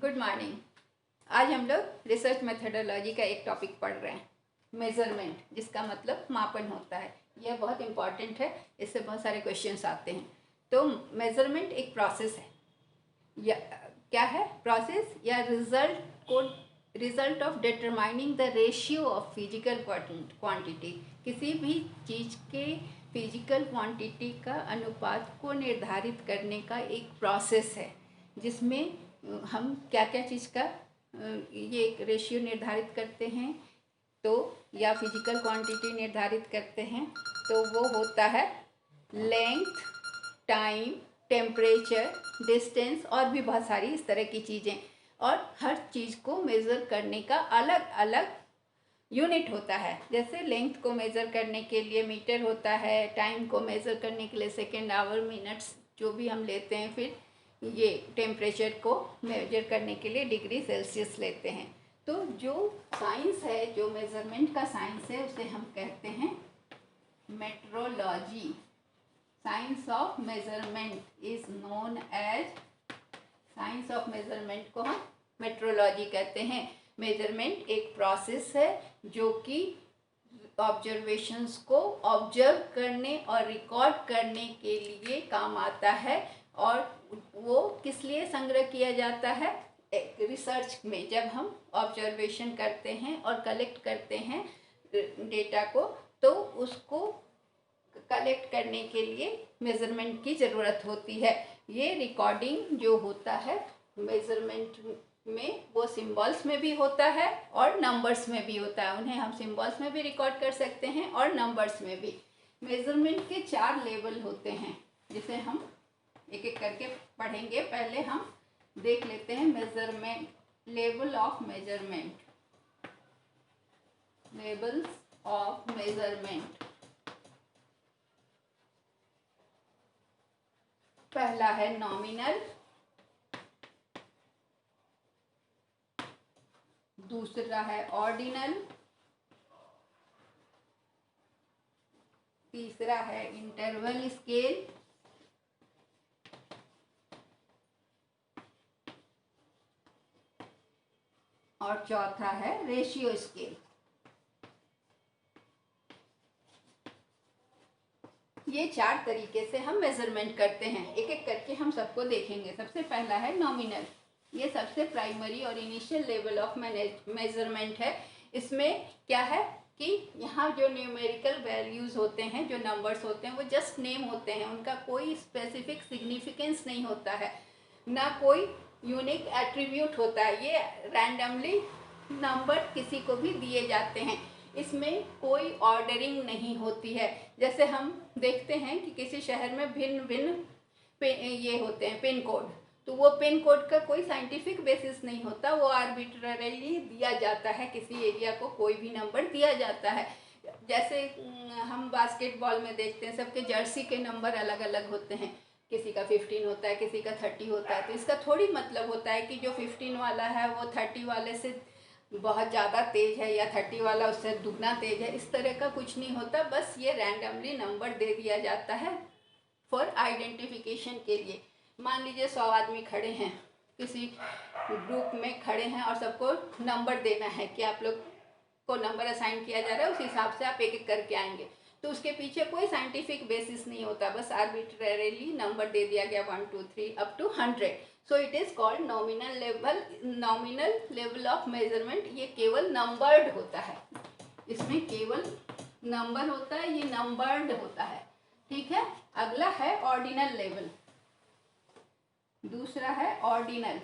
Good morning. आज हम लोग रिसर्च मेथडोलॉजी का एक टॉपिक पढ़ रहे हैं, मेज़रमेंट, जिसका मतलब मापन होता है। यह बहुत इम्पॉर्टेंट है, इससे बहुत सारे क्वेश्चंस आते हैं। तो मेज़रमेंट एक प्रोसेस है या क्या है? प्रोसेस या result of determining the ratio of physical quantity. किसी भी चीज़ के फिजिकल क्वांटिटी का अनुपात को निर्धारित करने का एक प्रोसेस है, जिसमें हम क्या क्या चीज़ का ये एक रेशियो निर्धारित करते हैं, तो या फिजिकल क्वांटिटी निर्धारित करते हैं, तो वो होता है लेंथ, टाइम, टेम्परेचर, डिस्टेंस और भी बहुत सारी इस तरह की चीज़ें। और हर चीज़ को मेज़र करने का अलग अलग यूनिट होता है। जैसे लेंथ को मेज़र करने के लिए मीटर होता है, टाइम को मेज़र करने के लिए सेकेंड, आवर, मिनट्स जो भी हम लेते हैं, फिर ये टेम्परेचर को मेजर करने के लिए डिग्री सेल्सियस लेते हैं। तो जो साइंस है, जो मेज़रमेंट का साइंस है, उसे हम कहते हैं metrology. Science of measurement is known as science of measurement को हम मेट्रोलॉजी कहते हैं। मेजरमेंट एक प्रोसेस है जो कि ऑब्जर्वेशंस को ऑब्जर्व करने और रिकॉर्ड करने के लिए काम आता है। और वो किस लिए संग्रह किया जाता है? रिसर्च में जब हम ऑब्जर्वेशन करते हैं और कलेक्ट करते हैं डेटा को, तो उसको कलेक्ट करने के लिए मेज़रमेंट की ज़रूरत होती है। ये रिकॉर्डिंग जो होता है मेज़रमेंट में, वो सिंबल्स में भी होता है और नंबर्स में भी होता है। उन्हें हम सिंबल्स में भी रिकॉर्ड कर सकते हैं और नंबर्स में भी। मेज़रमेंट के 4 लेवल होते हैं, जिसे हम एक एक करके पढ़ेंगे। पहले हम देख लेते हैं measurement, level of measurement, levels of measurement. पहला है नॉमिनल, दूसरा है ऑर्डिनल, तीसरा है इंटरवल स्केल, और चौथा है रेशियो स्केल। ये 4 तरीके से हम मेज़रमेंट करते हैं। एक एक करके हम सबको देखेंगे। सबसे पहला है नॉमिनल। ये सबसे प्राइमरी और इनिशियल लेवल ऑफ मेज़रमेंट है। इसमें क्या है कि यहाँ जो न्यूमेरिकल वैल्यूज़ होते हैं, जो नंबर्स होते हैं, वो जस्ट नेम होते हैं। उनका कोई स्पेसिफिक सिग्निफिकेंस नहीं होता है, ना कोई यूनिक एट्रीब्यूट होता है। ये रैंडमली नंबर किसी को भी दिए जाते हैं। इसमें कोई ऑर्डरिंग नहीं होती है। जैसे हम देखते हैं कि किसी शहर में भिन्न भिन्न ये होते हैं पिन कोड, तो वो पिन कोड का कोई साइंटिफिक बेसिस नहीं होता, वो आर्बिट्ररीली दिया जाता है। किसी एरिया को कोई भी नंबर दिया जाता है। जैसे हम बास्केटबॉल में देखते हैं, सबके जर्सी के नंबर अलग अलग होते हैं। किसी का 15 होता है, किसी का 30 होता है। तो इसका थोड़ी मतलब होता है कि जो 15 वाला है वो 30 वाले से बहुत ज़्यादा तेज है या 30 वाला उससे दुगना तेज है। इस तरह का कुछ नहीं होता। बस ये रैंडमली नंबर दे दिया जाता है फॉर आइडेंटिफिकेशन के लिए। मान लीजिए 100 आदमी खड़े हैं, किसी ग्रुप में खड़े हैं, और सबको नंबर देना है कि आप लोग को नंबर असाइन किया जा रहा है, उस हिसाब से आप एक एक करके आएंगे। तो उसके पीछे कोई साइंटिफिक बेसिस नहीं होता, बस आर्बिट्ररीली नंबर दे दिया गया 1 2 3 up to 100। So it is called nominal level. Nominal level of measurement ये केवल नंबर्ड होता है, इसमें केवल नंबर होता है, ये नंबर्ड होता है। ठीक है। अगला है ऑर्डिनल लेवल, दूसरा है ordinal.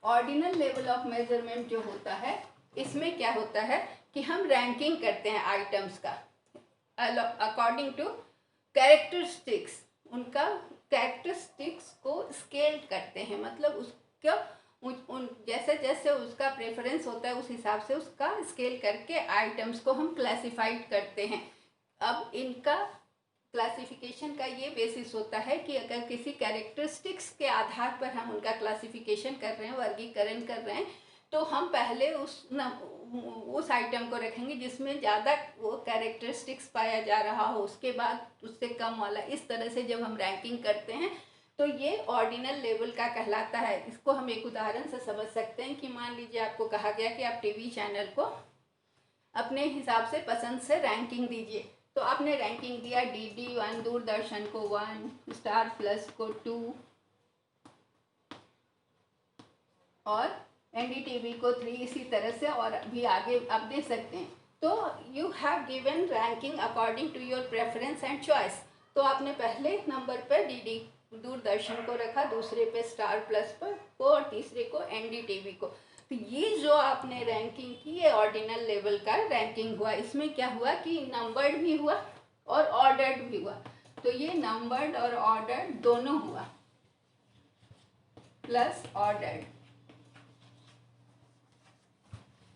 Ordinal level of measurement जो होता है, इसमें क्या होता है कि हम रैंकिंग करते हैं आइटम्स का अकॉर्डिंग टू कैरेक्टरिस्टिक्स। उनका कैरेक्टरिस्टिक्स को स्केल करते हैं, मतलब उसका जैसे जैसे उसका प्रेफरेंस होता है उस हिसाब से उसका स्केल करके आइटम्स को हम क्लासिफाइड करते हैं। अब इनका क्लासिफिकेशन का ये बेसिस होता है कि अगर किसी कैरेक्टरिस्टिक्स के आधार पर हम उनका क्लासिफिकेशन कर रहे हैं, वर्गीकरण कर रहे हैं, तो हम पहले उस आइटम को रखेंगे जिसमें ज़्यादा वो कैरेक्टरिस्टिक्स पाया जा रहा हो, उसके बाद उससे कम वाला। इस तरह से जब हम रैंकिंग करते हैं तो ये ऑर्डिनल लेवल का कहलाता है। इसको हम एक उदाहरण से समझ सकते हैं कि मान लीजिए आपको कहा गया कि आप टीवी चैनल को अपने हिसाब से पसंद से रैंकिंग दीजिए। तो आपने रैंकिंग दिया DD 1, दूरदर्शन को 1, स्टार प्लस को 2 और NDTV को 3, इसी तरह से और भी आगे आप दे सकते हैं। तो you have given ranking according to your preference and choice. तो आपने पहले नंबर पर DD दूरदर्शन को रखा, दूसरे पे स्टार प्लस पर को और तीसरे को NDTV को। तो ये जो आपने रैंकिंग की ये ऑर्डिनल लेवल का रैंकिंग हुआ। इसमें क्या हुआ कि नंबर्ड भी हुआ और ऑर्डर्ड भी हुआ। तो ये नंबर्ड और ऑर्डर्ड दोनों हुआ, प्लस ऑर्डर्ड।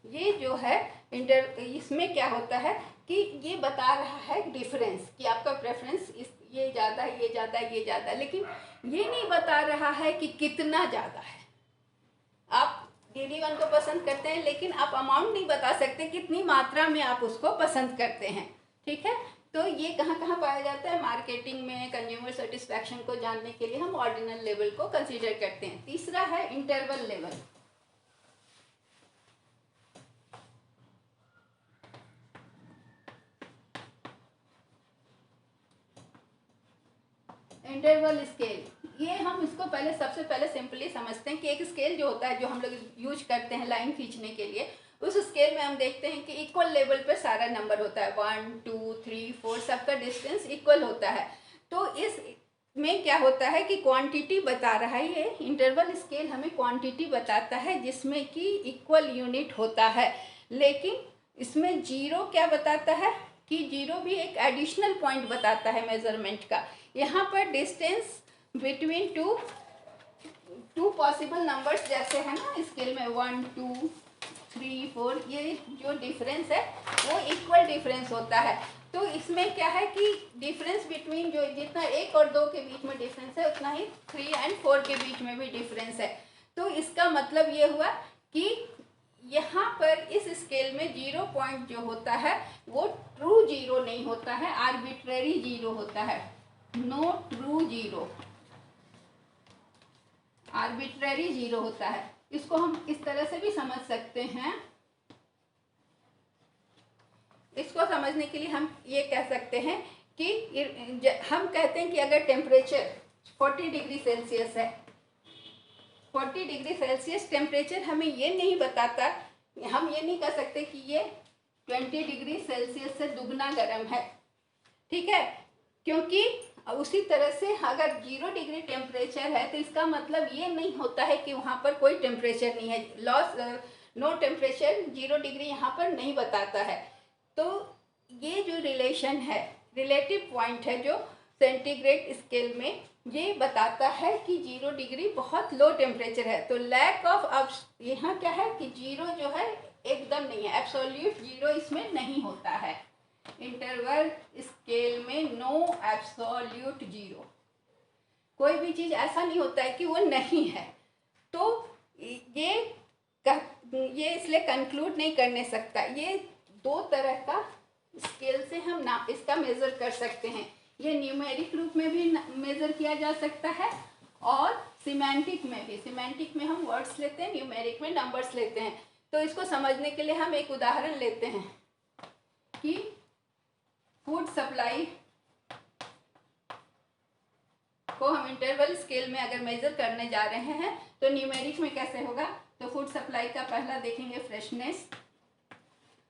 ये जो है इसमें क्या होता है कि ये बता रहा है डिफरेंस कि आपका प्रेफरेंस ये ज़्यादा है, ये ज़्यादा है, ये ज़्यादा है, लेकिन ये नहीं बता रहा है कि कितना ज़्यादा है। आप DD 1 को पसंद करते हैं लेकिन आप अमाउंट नहीं बता सकते कितनी मात्रा में आप उसको पसंद करते हैं। ठीक है, तो ये कहाँ कहाँ पाया जाता है? मार्केटिंग में कंज्यूमर सेटिस्फैक्शन को जानने के लिए हम ऑर्डिनल लेवल को कंसीडर करते हैं। तीसरा है इंटरवल लेवल। इंटरवल स्केल, ये हम इसको सबसे पहले सिंपली समझते हैं कि एक स्केल जो होता है जो हम लोग यूज करते हैं लाइन खींचने के लिए, उस स्केल में हम देखते हैं कि इक्वल लेवल पे सारा नंबर होता है, 1, 2, 3, 4 सबका डिस्टेंस इक्वल होता है। तो इस में क्या होता है कि क्वांटिटी बता रहा है, ये इंटरवल स्केल हमें क्वांटिटी बताता है जिसमें कि इक्वल यूनिट होता है। लेकिन इसमें जीरो क्या बताता है कि जीरो भी एक एडिशनल पॉइंट बताता है मेजरमेंट का। यहाँ पर distance between two possible numbers जैसे है ना स्केल में 1, 2, 3, 4, ये जो डिफरेंस है वो इक्वल डिफरेंस होता है। तो इसमें क्या है कि डिफरेंस बिटवीन जो जितना 1 और 2 के बीच में डिफरेंस है उतना ही 3 और 4 के बीच में भी डिफरेंस है। तो इसका मतलब ये हुआ कि यहाँ पर इस स्केल में 0 पॉइंट जो होता है वो ट्रू जीरो नहीं होता है, आर्बिट्रेरी जीरो होता है। No true zero, arbitrary zero होता है। इसको हम इस तरह से भी समझ सकते हैं। इसको समझने के लिए हम ये कह सकते हैं कि हम कहते हैं कि अगर टेम्परेचर 40 डिग्री सेल्सियस है, 40 डिग्री सेल्सियस टेम्परेचर हमें ये नहीं बताता, हम ये नहीं कह सकते कि ये 20 डिग्री सेल्सियस से दुगना गर्म है। ठीक है, क्योंकि उसी तरह से अगर 0 डिग्री टेम्परेचर है तो इसका मतलब ये नहीं होता है कि वहाँ पर कोई टेम्परेचर नहीं है। नो टेम्परेचर 0 डिग्री यहाँ पर नहीं बताता है। तो ये जो रिलेशन है, रिलेटिव पॉइंट है जो सेंटीग्रेड स्केल में, ये बताता है कि 0 डिग्री बहुत लो टेम्परेचर है। तो लैक ऑफ यहाँ क्या है कि 0 जो है एकदम नहीं है, एब्सोल्यूट 0 इसमें नहीं होता है। इंटरवल स्केल में नो एब्सोल्यूट जीरो, कोई भी चीज़ ऐसा नहीं होता है कि वो नहीं है। तो ये इसलिए कंक्लूड नहीं करने सकता। ये 2 तरह का स्केल से हम इसका मेज़र कर सकते हैं। ये न्यूमेरिक रूप में भी मेज़र किया जा सकता है और सिमेंटिक में भी। सिमेंटिक में हम वर्ड्स लेते हैं, न्यूमेरिक में नंबर्स लेते हैं। तो इसको समझने के लिए हम एक उदाहरण लेते हैं कि फूड सप्लाई को हम इंटरवल स्केल में अगर मेजर करने जा रहे हैं तो न्यूमेरिक में कैसे होगा। तो फूड सप्लाई का पहला देखेंगे फ्रेशनेस,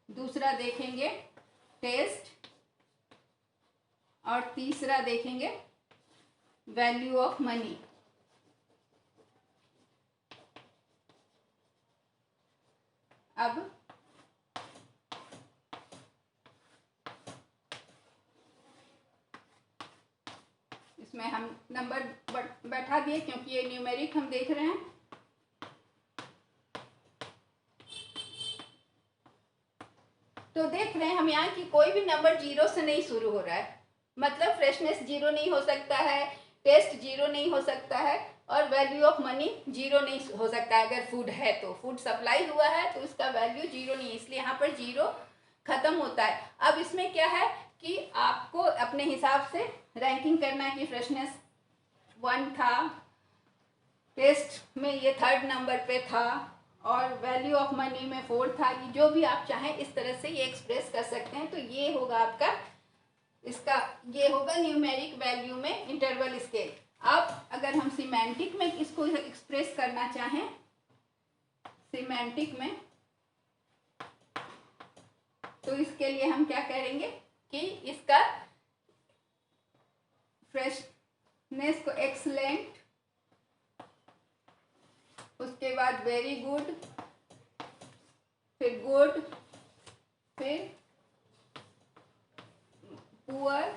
दूसरा देखेंगे टेस्ट और तीसरा देखेंगे वैल्यू ऑफ मनी। अब इसमें हम नंबर बैठा दिए क्योंकि ये न्यूमेरिक हम देख रहे हैं। तो देख रहे हैं हम यहाँ कि कोई भी नंबर 0 से नहीं शुरू हो रहा है, मतलब फ्रेशनेस 0 नहीं हो सकता है, टेस्ट 0 नहीं हो सकता है और वैल्यू ऑफ मनी 0 नहीं हो सकता है। अगर फूड है तो फूड सप्लाई हुआ है तो उसका वैल्यू 0 नहीं है, इसलिए यहाँ पर 0 खत्म होता है। अब इसमें क्या है कि आपको अपने हिसाब से रैंकिंग करना है कि फ्रेशनेस 1 था, टेस्ट में ये 3rd नंबर पे था, और वैल्यू ऑफ मनी में 4 था। ये जो भी आप चाहें इस तरह से ये एक्सप्रेस कर सकते हैं। तो ये होगा आपका, इसका ये होगा न्यूमेरिक वैल्यू में इंटरवल स्केल। अब अगर हम सिमेंटिक में इसको एक्सप्रेस करना चाहें, सिमेंटिक में, तो इसके लिए हम क्या करेंगे कि इसका फ्रेशनेस को एक्सलेंट, उसके बाद वेरी गुड, फिर गुड, फिर पुअर,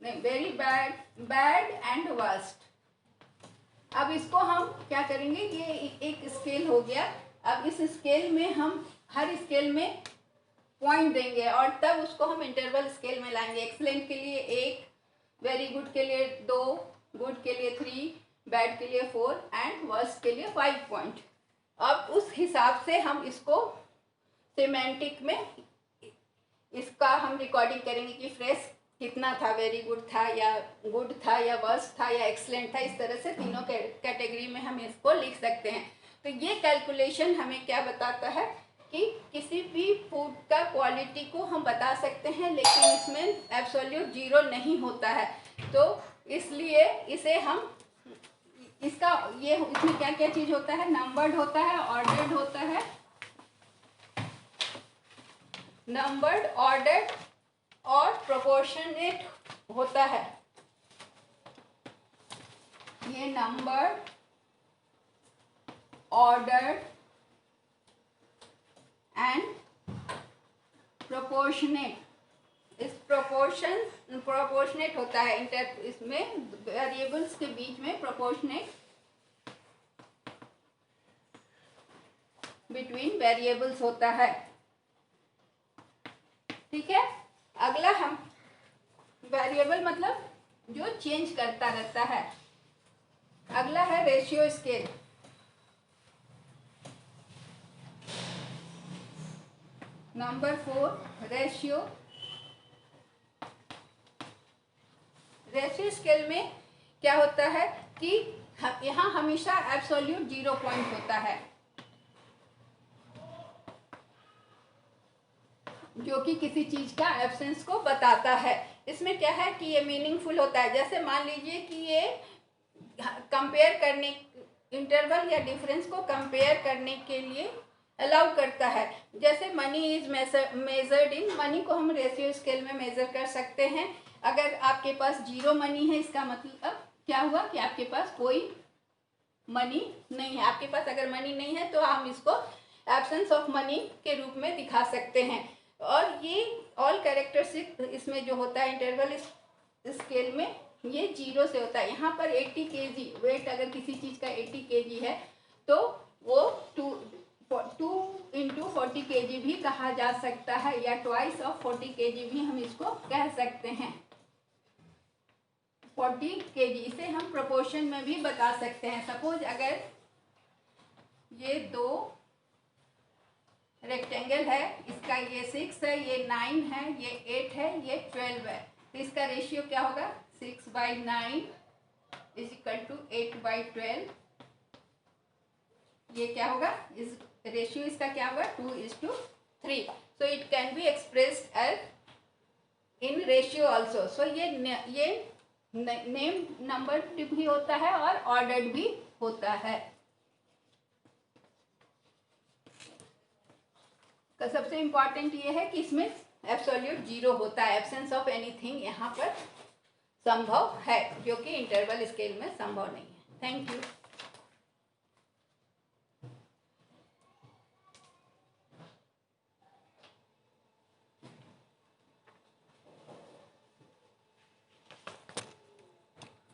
नहीं very bad, bad and worst. अब इसको हम क्या करेंगे, ये एक स्केल हो गया। अब इस स्केल में हम हर स्केल में पॉइंट देंगे और तब उसको हम इंटरवल स्केल में लाएंगे। एक्सलेंट के लिए 1, वेरी गुड के लिए 2, गुड के लिए 3, बैड के लिए 4 एंड वर्स्ट के लिए 5 पॉइंट। अब उस हिसाब से हम इसको सिमेंटिक में इसका हम रिकॉर्डिंग करेंगे कि फ्रेश कितना था, वेरी गुड था या गुड था या वर्स्ट था या एक्सलेंट था। इस तरह से तीनों कैटेगरी में हम इसको लिख सकते हैं। तो ये कैलकुलेशन हमें क्या बताता है कि किसी भी फूड का क्वालिटी को हम बता सकते हैं, लेकिन इसमें एब्सोल्यूट 0 नहीं होता है। तो इसलिए इसे हम इसका ये इसमें क्या क्या चीज़ होता है, नंबर्ड होता है, ऑर्डर्ड होता है, नंबर्ड, ऑर्डर्ड और प्रोपोर्शनेट होता है। ये नंबर्ड, ऑर्डर्ड एंड प्रोपोर्शनेट। इस प्रोपोर्शनेट होता है, इसमें वेरिएबल्स के बीच में प्रोपोर्शनेट बिटवीन वेरिएबल्स होता है। ठीक है, अगला हम वेरिएबल मतलब जो चेंज करता रहता है। अगला है ratio scale. Number 4 ratio. Ratio scale में क्या होता है कि यहाँ हमेशा एब्सोल्यूट 0 पॉइंट होता है, जो कि किसी चीज का एब्सेंस को बताता है। इसमें क्या है कि ये मीनिंगफुल होता है। जैसे मान लीजिए कि ये कंपेयर करने, इंटरवल या डिफरेंस को कंपेयर करने के लिए अलाउ करता है। जैसे money is measured in, money को हम रेशियो स्केल में मेजर कर सकते हैं। अगर आपके पास 0 मनी है, इसका मतलब क्या हुआ कि आपके पास कोई मनी नहीं है। आपके पास अगर मनी नहीं है तो हम इसको एब्सेंस ऑफ मनी के रूप में दिखा सकते हैं। और ये ऑल कैरेक्टरिस्टिक इसमें जो होता है इंटरवल स्केल में, ये 0 से होता है। यहाँ पर 80 kg वेट, अगर किसी चीज़ का 80 kg है तो वो 2 into 40 kg भी कहा जा सकता है, या ट्वाइस ऑफ 40 kg भी हम इसको कह सकते हैं। 40 kg, इसे हम प्रोपोर्शन में भी बता सकते हैं। सपोज अगर ये 2 रेक्टेंगल है, इसका ये 6 है, ये 9 है, ये 8 है, ये 12 है, तो इसका रेशियो क्या होगा, 6/9 इज इक्वल टू 8/12। ये क्या होगा, इस रेशियो इसका क्या होगा, 2:3। So it can be expressed as in ratio also. So ये नेम नंबर भी होता है और ऑर्डर्ड भी होता है। तो सबसे इम्पॉर्टेंट ये है कि इसमें एब्सोल्यूट 0 होता है, एब्सेंस ऑफ एनीथिंग यहाँ पर संभव है, जो कि इंटरवल स्केल में संभव नहीं है। Thank you.